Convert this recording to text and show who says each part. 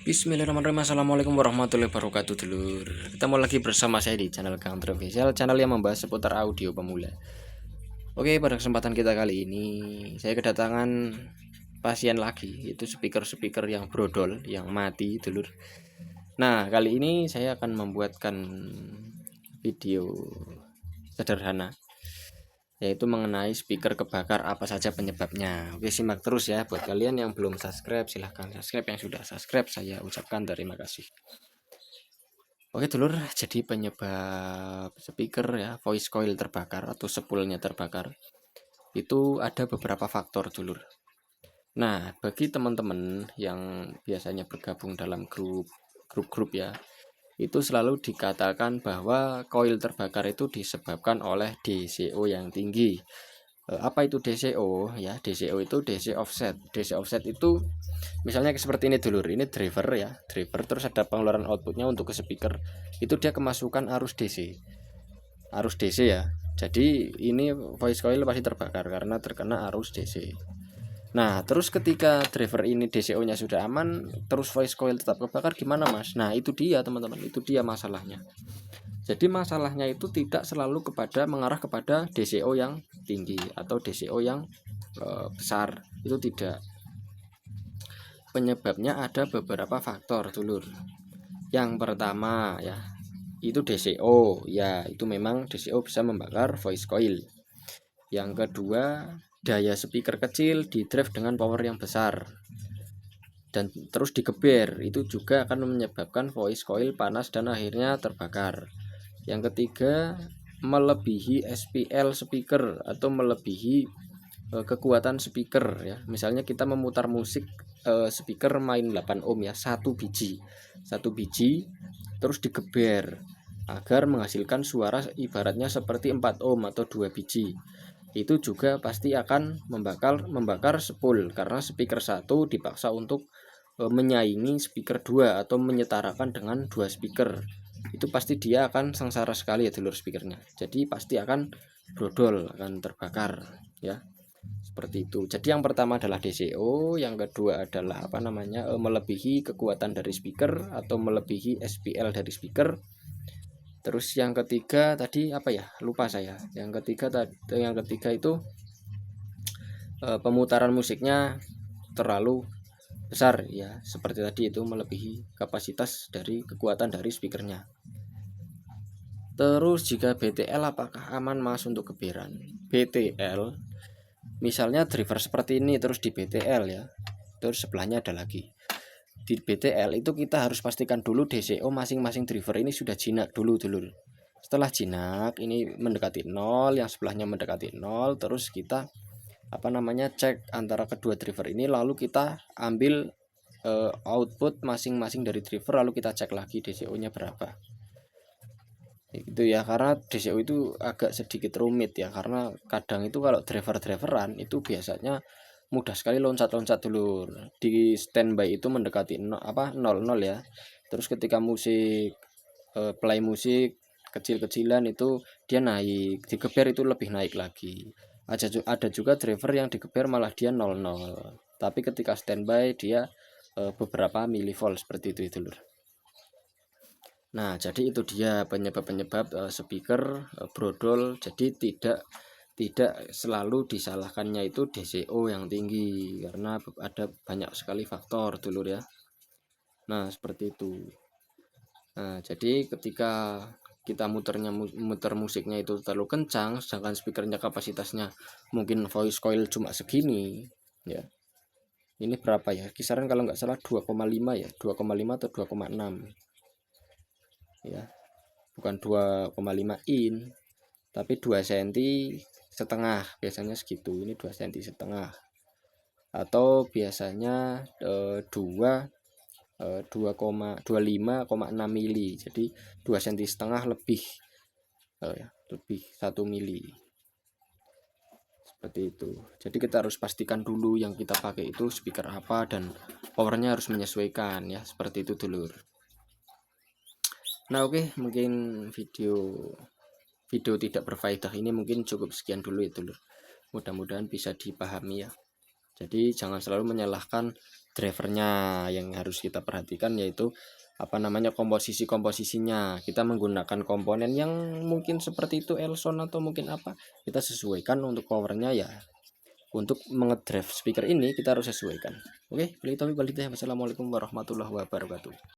Speaker 1: Bismillahirrahmanirrahim. Assalamualaikum warahmatullahi wabarakatuh, dulur. Ketemu lagi bersama saya di channel Kontroversial, channel yang membahas seputar audio pemula. Oke, pada kesempatan kita kali ini saya kedatangan pasien lagi, yaitu speaker yang brodol, yang mati, dulur. Nah, kali ini saya akan membuatkan video sederhana, yaitu mengenai speaker kebakar, apa saja penyebabnya. Oke, simak terus ya. Buat kalian yang belum subscribe, silahkan subscribe. Yang sudah subscribe, saya ucapkan terima kasih. Oke, dulur, jadi penyebab speaker ya, voice coil terbakar atau spoolnya terbakar itu ada beberapa faktor, dulur. Nah, bagi teman-teman yang biasanya bergabung dalam grup ya, itu selalu dikatakan bahwa koil terbakar itu disebabkan oleh DCO yang tinggi. Apa itu DCO ya? DCO itu DC offset. DC offset itu misalnya seperti ini, dulur. Ini driver ya, driver, terus ada pengeluaran outputnya untuk ke speaker. Itu dia kemasukan arus DC ya. Jadi ini voice coil pasti terbakar karena terkena arus DC. Nah, terus ketika driver ini DCO-nya sudah aman, terus voice coil tetap kebakar, gimana, Mas? Nah, itu dia, teman-teman. Itu dia masalahnya. Jadi masalahnya itu tidak selalu mengarah kepada DCO yang tinggi atau DCO yang besar. Itu tidak. Penyebabnya ada beberapa faktor, dulur. Yang pertama ya, itu DCO. Ya, itu memang DCO bisa membakar voice coil. Yang kedua, daya speaker kecil di drive dengan power yang besar dan terus digeber, itu juga akan menyebabkan voice coil panas dan akhirnya terbakar. Yang ketiga, melebihi SPL speaker atau melebihi kekuatan speaker ya. Misalnya kita memutar musik, speaker main 8 ohm ya, satu biji terus digeber agar menghasilkan suara ibaratnya seperti 4 ohm atau 2 biji. Itu juga pasti akan membakar spool karena speaker 1 dipaksa untuk menyaingi speaker 2 atau menyetarakan dengan 2 speaker. Itu pasti dia akan sengsara sekali ya, dulur, speakernya. Jadi pasti akan brodol, akan terbakar ya. Seperti itu. Jadi yang pertama adalah DCO, yang kedua adalah melebihi kekuatan dari speaker atau melebihi SPL dari speaker. Terus yang ketiga tadi apa ya? Lupa saya. Yang ketiga itu pemutaran musiknya terlalu besar ya, seperti tadi itu melebihi kapasitas dari kekuatan dari speakernya. Terus jika BTL, apakah aman, Mas, untuk geberan? BTL misalnya driver seperti ini, terus di BTL ya, terus sebelahnya ada lagi. Di BTL itu kita harus pastikan dulu DCO masing-masing driver ini sudah jinak dulu, dulur. Setelah jinak ini mendekati 0, yang sebelahnya mendekati 0, terus kita cek antara kedua driver ini, lalu kita ambil output masing-masing dari driver, lalu kita cek lagi DCO-nya berapa. Itu ya, karena DCO itu agak sedikit rumit ya, karena kadang itu kalau driver-driveran itu biasanya mudah sekali loncat-loncat, dulur. Di standby itu mendekati 00 ya. Terus ketika play musik kecil-kecilan itu dia naik, digeber itu lebih naik lagi. Ada juga driver yang digeber malah dia 00. Tapi ketika standby dia beberapa milivolt seperti itu, dulur. Nah, jadi itu dia penyebab speaker brodol. Jadi tidak selalu disalahkannya itu DCO yang tinggi, karena ada banyak sekali faktor, dulur ya. Nah, seperti itu. Nah, jadi ketika kita muter musiknya itu terlalu kencang, sedangkan speakernya kapasitasnya mungkin voice coil cuma segini ya. Ini berapa ya? Kisaran kalau nggak salah 2,5 ya, 2,5 atau 2,6 ya. Bukan 2,5 in, tapi 2 cm setengah, biasanya segitu. Ini 2 cm setengah, atau biasanya 2,25,6 mili. Jadi 2 cm setengah lebih, lebih 1 mili, seperti itu. Jadi kita harus pastikan dulu yang kita pakai itu speaker apa, dan powernya harus menyesuaikan ya, seperti itu, dulur. Nah, oke, mungkin video tidak berfaedah ini mungkin cukup sekian dulu ya, dulur. Mudah-mudahan bisa dipahami ya. Jadi jangan selalu menyalahkan drivernya. Yang harus kita perhatikan yaitu komposisinya. Kita menggunakan komponen yang mungkin seperti itu Elson atau mungkin apa, kita sesuaikan untuk powernya ya. Untuk mengedrive speaker ini kita harus sesuaikan. Oke, wassalamualaikum warahmatullahi wabarakatuh.